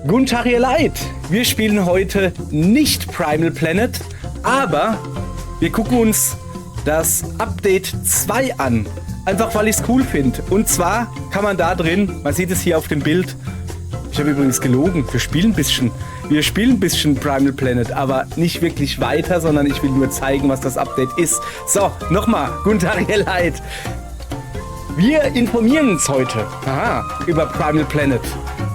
Guten Tag, ihr Leid. Wir spielen heute nicht Primal Planet, aber wir gucken uns das Update 2 an. Einfach weil ich es cool finde. Und zwar kann man da drin, man sieht es hier auf dem Bild, ich habe übrigens gelogen, wir spielen ein bisschen Primal Planet, aber nicht wirklich weiter, sondern ich will nur zeigen, was das Update ist. So, nochmal, guten Tag, ihr Leid. Wir informieren uns heute über Primal Planet.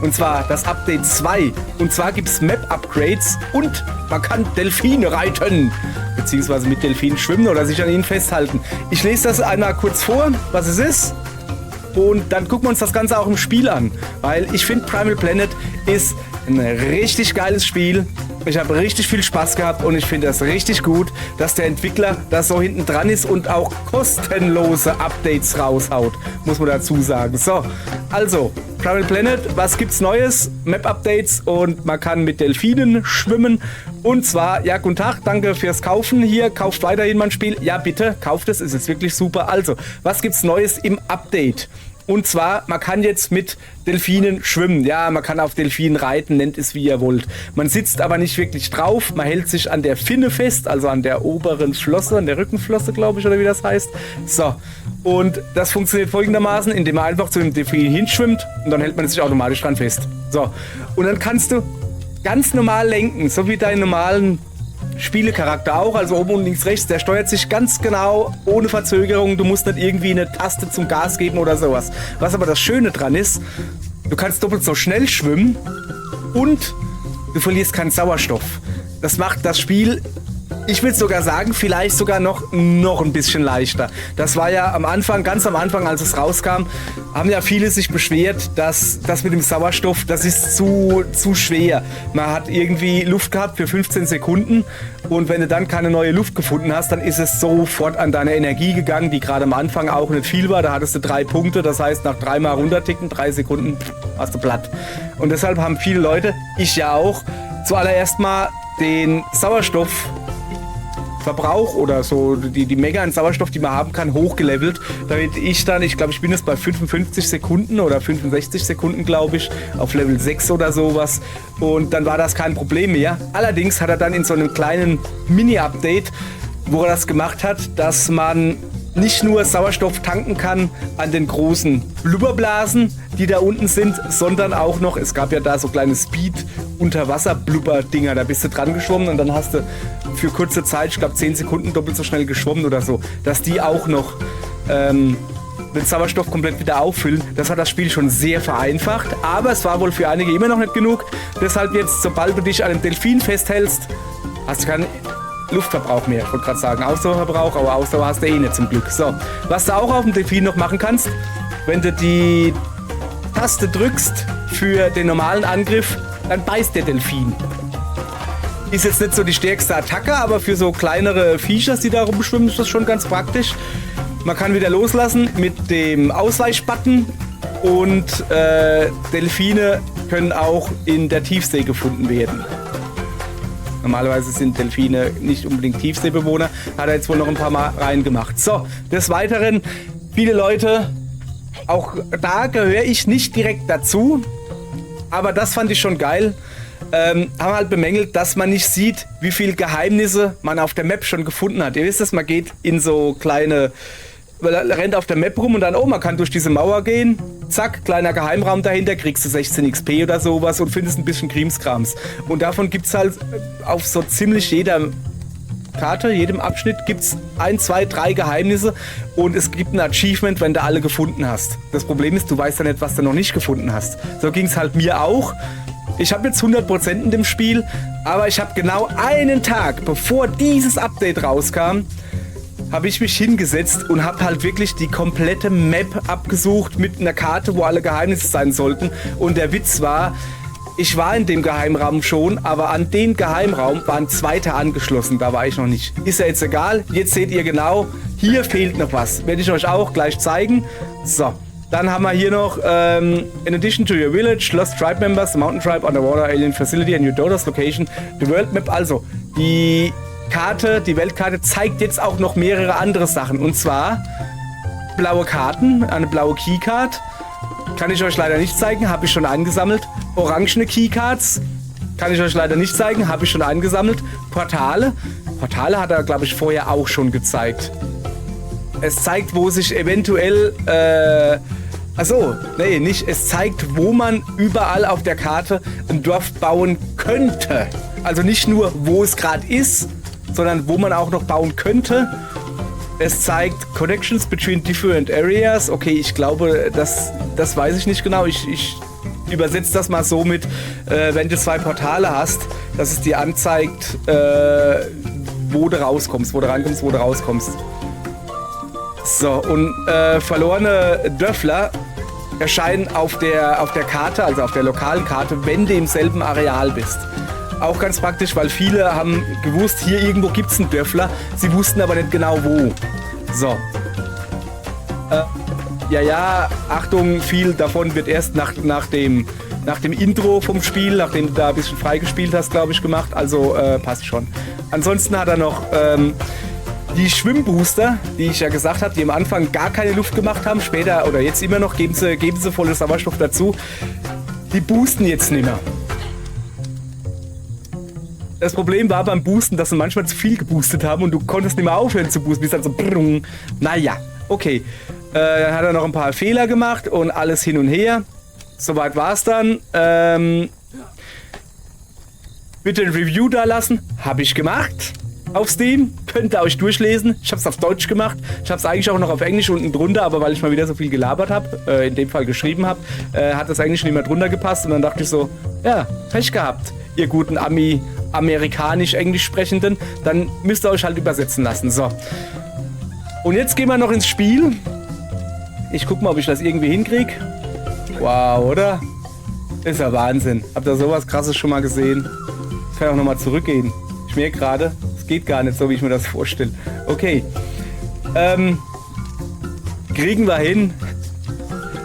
Und zwar das Update 2. Und zwar gibt es Map-Upgrades und man kann Delfine reiten. Beziehungsweise mit Delfinen schwimmen oder sich an ihnen festhalten. Ich lese das einmal kurz vor, was es ist. Und dann gucken wir uns das Ganze auch im Spiel an. Weil ich finde, Primal Planet ist ein richtig geiles Spiel. Ich habe richtig viel Spaß gehabt und ich finde das richtig gut, dass der Entwickler da so hinten dran ist und auch kostenlose Updates raushaut, muss man dazu sagen. So, also, Primal Planet, was gibt's Neues? Map-Updates und man kann mit Delfinen schwimmen. Und zwar, ja, guten Tag, danke fürs Kaufen hier. Kauft weiterhin mein Spiel. Ja, bitte, kauft es, ist jetzt wirklich super. Also, was gibt's Neues im Update? Und zwar, man kann jetzt mit Delfinen schwimmen. Ja, man kann auf Delfinen reiten, nennt es wie ihr wollt. Man sitzt aber nicht wirklich drauf. Man hält sich an der Finne fest, also an der oberen Flosse, an der Rückenflosse, glaube ich, oder wie das heißt. So, und das funktioniert folgendermaßen, indem man einfach zu dem Delfin hinschwimmt und dann hält man sich automatisch dran fest. So, und dann kannst du ganz normal lenken, so wie deinen normalen Spielecharakter auch, also oben und links rechts, der steuert sich ganz genau, ohne Verzögerung, du musst nicht irgendwie eine Taste zum Gas geben oder sowas. Was aber das Schöne dran ist, du kannst doppelt so schnell schwimmen und du verlierst keinen Sauerstoff. Das macht das Spiel, ich will sogar sagen, vielleicht sogar noch ein bisschen leichter. Das war ja am Anfang, ganz am Anfang, als es rauskam, haben ja viele sich beschwert, dass das mit dem Sauerstoff, das ist zu schwer. Man hat irgendwie Luft gehabt für 15 Sekunden und wenn du dann keine neue Luft gefunden hast, dann ist es sofort an deine Energie gegangen, die gerade am Anfang auch nicht viel war. Da hattest du 3 Punkte, das heißt nach 3 Mal runterticken, 3 Sekunden hast du platt. Und deshalb haben viele Leute, ich ja auch, zuallererst mal den Sauerstoffverbrauch oder so die Menge an Sauerstoff, die man haben kann, hochgelevelt, damit ich dann, ich glaube, ich bin jetzt bei 55 Sekunden oder 65 Sekunden, glaube ich, auf Level 6 oder sowas und dann war das kein Problem mehr. Allerdings hat er dann in so einem kleinen Mini-Update, wo er das gemacht hat, dass man nicht nur Sauerstoff tanken kann an den großen Blubberblasen, die da unten sind, sondern auch noch, es gab ja da so kleine Speed-Unterwasser-Blubber-Dinger, da bist du dran geschwommen und dann hast du für kurze Zeit, ich glaube 10 Sekunden doppelt so schnell geschwommen oder so, dass die auch noch den Sauerstoff komplett wieder auffüllen. Das hat das Spiel schon sehr vereinfacht, aber es war wohl für einige immer noch nicht genug. Deshalb jetzt, sobald du dich an einem Delfin festhältst, hast du keinen Luftverbrauch mehr. Ich wollte gerade sagen Ausdauerverbrauch, aber Ausdauer hast du eh nicht zum Glück. So, was du auch auf dem Delfin noch machen kannst, wenn du die Taste drückst für den normalen Angriff, dann beißt der Delfin. Ist jetzt nicht so die stärkste Attacke, aber für so kleinere Viecher, die da rumschwimmen, ist das schon ganz praktisch. Man kann wieder loslassen mit dem Ausweichbutton und Delfine können auch in der Tiefsee gefunden werden. Normalerweise sind Delfine nicht unbedingt Tiefseebewohner, hat er jetzt wohl noch ein paar Mal reingemacht. So, des Weiteren, viele Leute, auch da gehöre ich nicht direkt dazu, aber das fand ich schon geil, haben halt bemängelt, dass man nicht sieht, wie viele Geheimnisse man auf der Map schon gefunden hat. Ihr wisst es, man geht in so kleine, rennt auf der Map rum und dann, oh, man kann durch diese Mauer gehen, zack, kleiner Geheimraum dahinter, kriegst du 16 XP oder sowas und findest ein bisschen Krimskrams. Und davon gibt's halt auf so ziemlich jeder Karte, jedem Abschnitt gibt's 1, 2, 3 Geheimnisse und es gibt ein Achievement, wenn du alle gefunden hast. Das Problem ist, du weißt ja nicht, was du noch nicht gefunden hast. So ging's halt mir auch. Ich habe jetzt 100% in dem Spiel, aber ich habe genau einen Tag, bevor dieses Update rauskam, habe ich mich hingesetzt und habe halt wirklich die komplette Map abgesucht mit einer Karte, wo alle Geheimnisse sein sollten. Und der Witz war, ich war in dem Geheimraum schon, aber an den Geheimraum war ein zweiter angeschlossen, da war ich noch nicht. Ist ja jetzt egal, jetzt seht ihr genau, hier fehlt noch was. Werde ich euch auch gleich zeigen. So, dann haben wir hier noch, in addition to your village, lost tribe members, the mountain tribe, underwater alien facility and your daughter's location, the world map, also die Karte, die Weltkarte zeigt jetzt auch noch mehrere andere Sachen. Und zwar blaue Karten, eine blaue Keycard Kann ich euch leider nicht zeigen, habe ich schon eingesammelt. Orangene Keycards. Kann ich euch leider nicht zeigen, habe ich schon eingesammelt. Portale. Portale hat er, glaube ich, vorher auch schon gezeigt. Es zeigt, wo sich eventuell... Achso, nee, nicht. Es zeigt, wo man überall auf der Karte ein Dorf bauen könnte. Also nicht nur, wo es gerade ist, sondern wo man auch noch bauen könnte. Es zeigt Connections between different areas. Okay, ich glaube, das weiß ich nicht genau. Ich übersetze das mal so mit, wenn du 2 Portale hast, dass es dir anzeigt, wo du rauskommst, wo du reinkommst, wo du rauskommst. So, und verlorene Dörfler erscheinen auf der Karte, also auf der lokalen Karte, wenn du im selben Areal bist. Auch ganz praktisch, weil viele haben gewusst, hier irgendwo gibt es einen Dörfler, sie wussten aber nicht genau wo. So. Ja, Achtung, viel davon wird erst nach dem Intro vom Spiel, nachdem du da ein bisschen freigespielt hast, glaube ich, gemacht. Also passt schon. Ansonsten hat er noch die Schwimmbooster, die ich ja gesagt habe, die am Anfang gar keine Luft gemacht haben, später oder jetzt immer noch, geben sie volles Sauerstoff dazu. Die boosten jetzt nicht mehr. Das Problem war beim Boosten, dass sie manchmal zu viel geboostet haben und du konntest nicht mehr aufhören zu boosten. Bist dann so brrrung. Naja, okay. Dann hat er noch ein paar Fehler gemacht und alles hin und her. Soweit war es dann. Bitte ein Review da lassen. Habe ich gemacht. Auf Steam. Könnt ihr euch durchlesen. Ich habe es auf Deutsch gemacht. Ich habe es eigentlich auch noch auf Englisch unten drunter, aber weil ich mal wieder so viel gelabert habe, in dem Fall geschrieben habe, hat das eigentlich nicht mehr drunter gepasst. Und dann dachte ich so, ja, Pech gehabt, ihr guten amerikanisch-englisch sprechenden. Dann müsst ihr euch halt übersetzen lassen. So. Und jetzt gehen wir noch ins Spiel. Ich guck mal, ob ich das irgendwie hinkriege. Wow, oder? Ist ja Wahnsinn. Habt ihr sowas Krasses schon mal gesehen? Ich kann auch nochmal zurückgehen. Ich merke gerade, es geht gar nicht so, wie ich mir das vorstelle. Okay. Kriegen wir hin.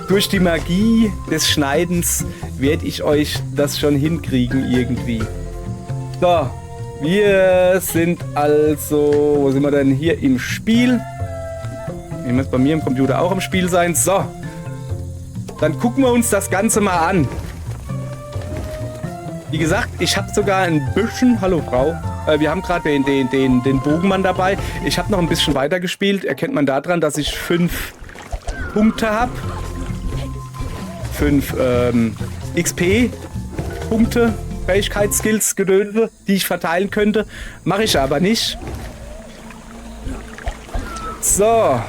Durch die Magie des Schneidens werde ich euch das schon hinkriegen irgendwie. So, wir sind also... Wo sind wir denn? Hier im Spiel. Ich muss bei mir im Computer auch im Spiel sein. So. Dann gucken wir uns das Ganze mal an. Wie gesagt, ich habe sogar ein bisschen... Hallo Frau. Wir haben gerade den Bogenmann dabei. Ich habe noch ein bisschen weiter gespielt. Erkennt man daran, dass ich 5 Punkte habe. 5 XP-Punkte, Fähigkeitsskills, Gedönse, die ich verteilen könnte. Mache ich aber nicht. So.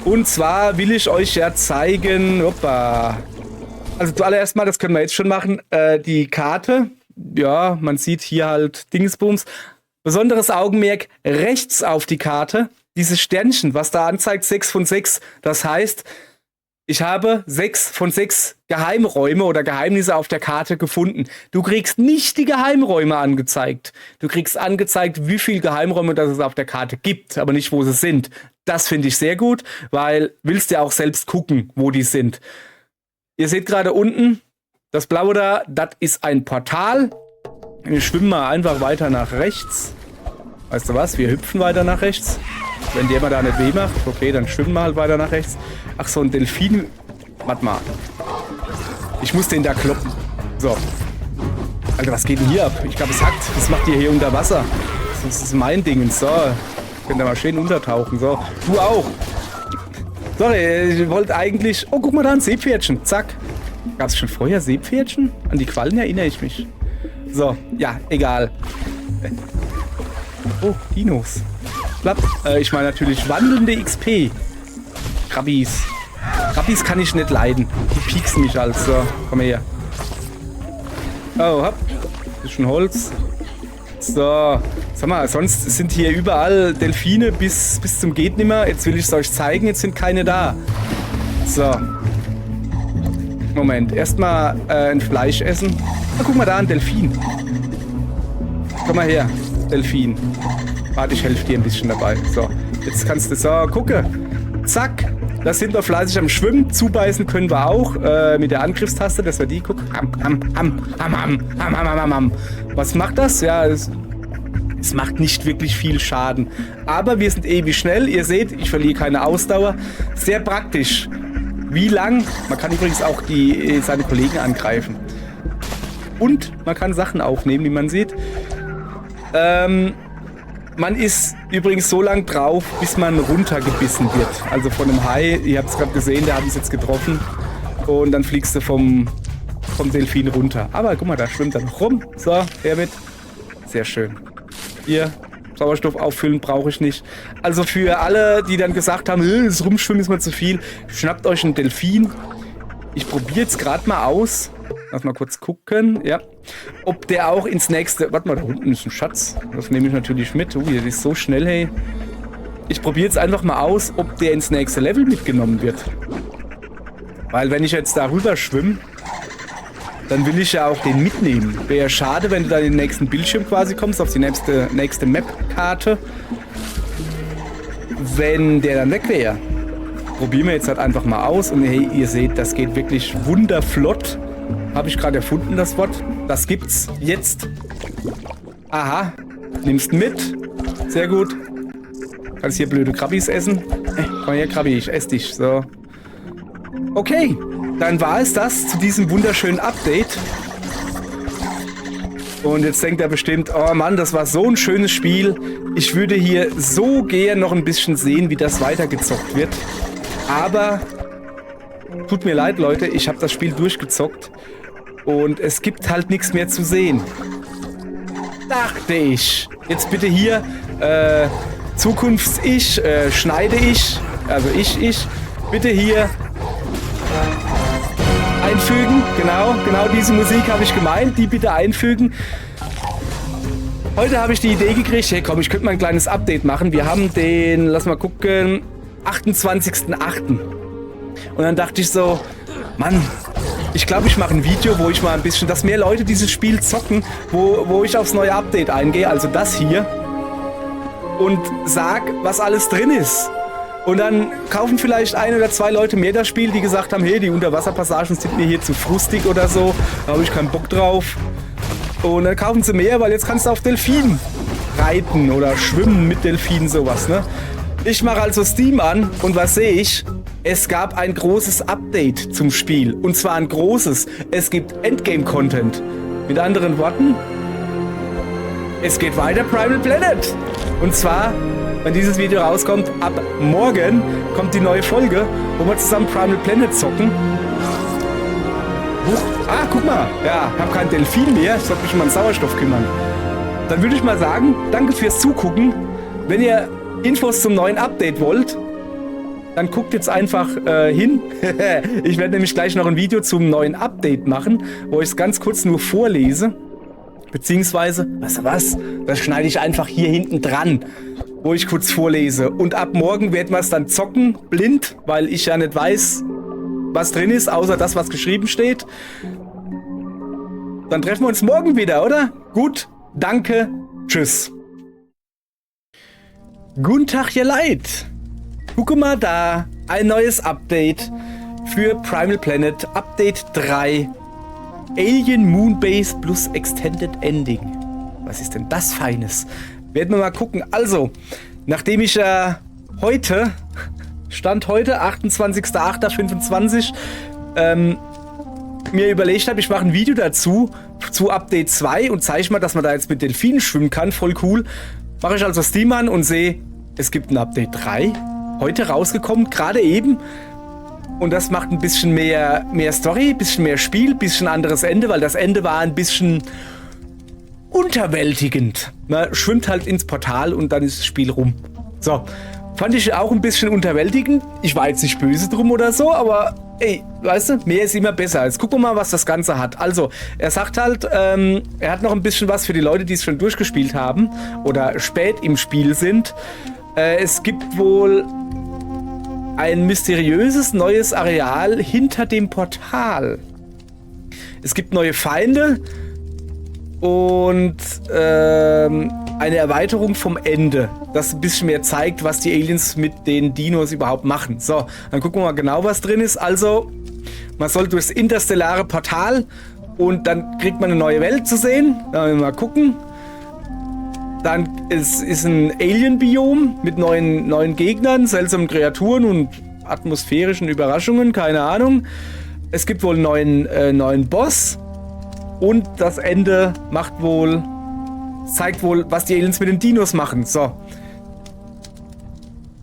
Und zwar will ich euch ja zeigen... Hoppa. Also zuallererst mal, das können wir jetzt schon machen, die Karte. Ja, man sieht hier halt Dingsbums. Besonderes Augenmerk rechts auf die Karte. Dieses Sternchen, was da anzeigt, 6 von 6. Das heißt, ich habe 6 von 6 Geheimräume oder Geheimnisse auf der Karte gefunden. Du kriegst nicht die Geheimräume angezeigt. Du kriegst angezeigt, wie viele Geheimräume das es auf der Karte gibt, aber nicht, wo sie sind. Das finde ich sehr gut, weil willst ja auch selbst gucken, wo die sind. Ihr seht gerade unten, das Blaue da, das ist ein Portal. Wir schwimmen mal einfach weiter nach rechts. Weißt du was? Wir hüpfen weiter nach rechts. Wenn der immer da nicht weh macht, okay, dann schwimmen wir halt weiter nach rechts. Ach so, ein Delfin. Warte mal. Ich muss den da kloppen. So. Alter, was geht denn hier ab? Ich glaube, es hackt. Das macht ihr hier unter Wasser. Das ist mein Ding. So. Könnt ihr mal schön untertauchen. So. Du auch. Sorry, ich wollte eigentlich... Oh, guck mal da, ein Seepferdchen. Zack. Gab es schon vorher Seepferdchen? An die Quallen erinnere ich mich. So, ja, egal. Oh, Dinos. Ich meine natürlich wandelnde XP. Krabbis. Krabbis kann ich nicht leiden. Die pieksen mich als. So, komm her. Oh, hopp. Bisschen Holz. So. Sag mal, sonst sind hier überall Delfine bis zum Gehtnimmer. Jetzt will ich es euch zeigen. Jetzt sind keine da. So. Moment. Erstmal ein Fleisch essen. Oh, guck mal da, ein Delfin. Komm mal her, Delfin. Warte, ich helfe dir ein bisschen dabei. So, jetzt kannst du... So, gucke. Zack. Da sind wir fleißig am Schwimmen. Zubeißen können wir auch mit der Angriffstaste, dass wir die gucken. Was macht das? Ja, es macht nicht wirklich viel Schaden. Aber wir sind ewig schnell. Ihr seht, ich verliere keine Ausdauer. Sehr praktisch. Wie lang? Man kann übrigens auch seine Kollegen angreifen. Und man kann Sachen aufnehmen, wie man sieht. Man ist übrigens so lang drauf, bis man runtergebissen wird. Also von einem Hai, ihr habt es gerade gesehen, der hat uns jetzt getroffen. Und dann fliegst du vom Delfin runter. Aber guck mal, da schwimmt er noch rum. So, her mit. Sehr schön. Hier, Sauerstoff auffüllen brauche ich nicht. Also für alle, die dann gesagt haben, das Rumschwimmen ist mal zu viel, schnappt euch einen Delfin. Ich probiere jetzt gerade mal aus. Lass mal kurz gucken. Ja. Ob der auch ins nächste... Warte mal, da unten ist ein Schatz. Das nehme ich natürlich mit. Der ist so schnell, hey. Ich probiere jetzt einfach mal aus, ob der ins nächste Level mitgenommen wird. Weil wenn ich jetzt darüber schwimme, dann will ich ja auch den mitnehmen. Wäre ja schade, wenn du dann in den nächsten Bildschirm quasi kommst, auf die nächste Map-Karte. Wenn der dann weg wäre. Probieren wir jetzt halt einfach mal aus. Und hey, ihr seht, das geht wirklich wunderflott. Habe ich gerade erfunden, das Wort. Das gibt's jetzt. Aha. Nimmst mit. Sehr gut. Kannst hier blöde Krabbis essen. Komm her, Krabbi, ich esse dich. So. Okay. Dann war es das zu diesem wunderschönen Update. Und jetzt denkt er bestimmt, oh Mann, das war so ein schönes Spiel. Ich würde hier so gern noch ein bisschen sehen, wie das weitergezockt wird. Aber tut mir leid, Leute, ich habe das Spiel durchgezockt. Und es gibt halt nichts mehr zu sehen. Dachte ich. Jetzt bitte hier, Zukunfts-Ich, schneide ich, also ich, bitte hier einfügen. Genau diese Musik habe ich gemeint, die bitte einfügen. Heute habe ich die Idee gekriegt, hey komm, ich könnte mal ein kleines Update machen. Wir haben den, lass mal gucken, 28.08. Und dann dachte ich so, Mann, ich glaube, ich mache ein Video, wo ich mal ein bisschen, dass mehr Leute dieses Spiel zocken, wo ich aufs neue Update eingehe, also das hier, und sag, was alles drin ist. Und dann kaufen vielleicht 1 oder 2 Leute mehr das Spiel, die gesagt haben, hey, die Unterwasserpassagen sind mir hier zu frustig oder so, da habe ich keinen Bock drauf. Und dann kaufen sie mehr, weil jetzt kannst du auf Delfinen reiten oder schwimmen mit Delfinen, sowas, ne? Ich mache also Steam an und was sehe ich? Es gab ein großes Update zum Spiel. Und zwar ein großes. Es gibt Endgame-Content. Mit anderen Worten, es geht weiter Primal Planet. Und zwar, wenn dieses Video rauskommt, ab morgen kommt die neue Folge, wo wir zusammen Primal Planet zocken. Guck mal. Ja, ich habe keinen Delfin mehr. Ich sollte mich um einen Sauerstoff kümmern. Dann würde ich mal sagen, danke fürs Zugucken. Wenn ihr Infos zum neuen Update wollt, dann guckt jetzt einfach hin. Ich werde nämlich gleich noch ein Video zum neuen Update machen, wo ich es ganz kurz nur vorlese. Beziehungsweise, weißt du was? Das schneide ich einfach hier hinten dran, wo ich kurz vorlese. Und ab morgen werden wir es dann zocken, blind, weil ich ja nicht weiß, was drin ist, außer das, was geschrieben steht. Dann treffen wir uns morgen wieder, oder? Gut, danke, tschüss. Guten Tag, ihr Leid. Gucke mal da, ein neues Update für Primal Planet, Update 3, Alien Moonbase plus Extended Ending. Was ist denn das Feines? Werden wir mal gucken. Also, nachdem ich heute, Stand heute, 28.08.25, mir überlegt habe, ich mache ein Video dazu, zu Update 2 und zeige mal, dass man da jetzt mit Delfinen schwimmen kann, voll cool. Mache ich also Steam an und sehe, es gibt ein Update 3. Heute rausgekommen, gerade eben. Und das macht ein bisschen mehr Story, ein bisschen mehr Spiel, ein bisschen anderes Ende, weil das Ende war ein bisschen unterwältigend. Man schwimmt halt ins Portal und dann ist das Spiel rum. So, fand ich auch ein bisschen unterwältigend. Ich war jetzt nicht böse drum oder so, aber ey, weißt du, mehr ist immer besser. Jetzt gucken wir mal, was das Ganze hat. Also, er sagt halt, er hat noch ein bisschen was für die Leute, die es schon durchgespielt haben oder spät im Spiel sind. Es gibt wohl ein mysteriöses neues Areal hinter dem Portal. Es gibt neue Feinde und eine Erweiterung vom Ende, das ein bisschen mehr zeigt, was die Aliens mit den Dinos überhaupt machen. So, dann gucken wir mal genau, was drin ist. Also, man soll durchs interstellare Portal und dann kriegt man eine neue Welt zu sehen. Da werden wir mal gucken. Dann ist ein Alien-Biom mit neuen Gegnern, seltsamen Kreaturen und atmosphärischen Überraschungen, keine Ahnung. Es gibt wohl einen neuen Boss. Und das Ende zeigt wohl, was die Aliens mit den Dinos machen. So.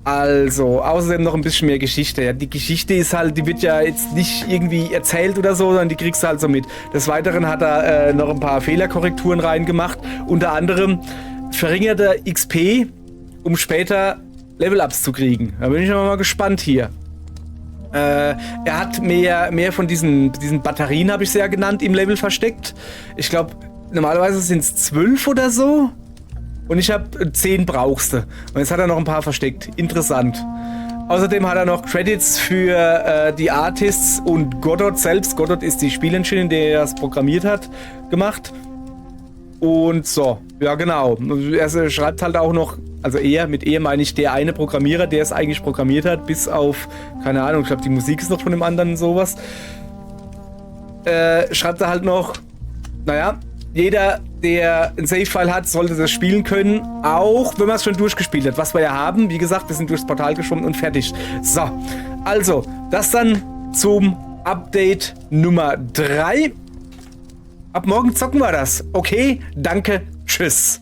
Also, außerdem noch ein bisschen mehr Geschichte. Ja, die Geschichte ist halt, die wird ja jetzt nicht irgendwie erzählt oder so, sondern die kriegst du halt so mit. Des Weiteren hat er noch ein paar Fehlerkorrekturen reingemacht. Unter anderem verringerte XP, um später Level-Ups zu kriegen. Da bin ich mal gespannt hier. Er hat mehr von diesen Batterien, habe ich sie ja genannt, im Level versteckt. Ich glaube, normalerweise sind es 12 oder so. Und ich habe 10 brauchst du. Und jetzt hat er noch ein paar versteckt. Interessant. Außerdem hat er noch Credits für die Artists und Godot selbst. Godot ist die Spielengine, der das programmiert hat, gemacht. Und so, ja genau. Er schreibt halt auch noch, also mit er meine ich der eine Programmierer, der es eigentlich programmiert hat, bis auf, keine Ahnung, ich glaube die Musik ist noch von dem anderen und sowas. Schreibt er halt noch, naja, jeder, der ein Save-File hat, sollte das spielen können, auch wenn man es schon durchgespielt hat. Was wir ja haben, wie gesagt, wir sind durchs Portal geschwommen und fertig. So, also, das dann zum Update Nummer 3. Ab morgen zocken wir das. Okay, danke, tschüss.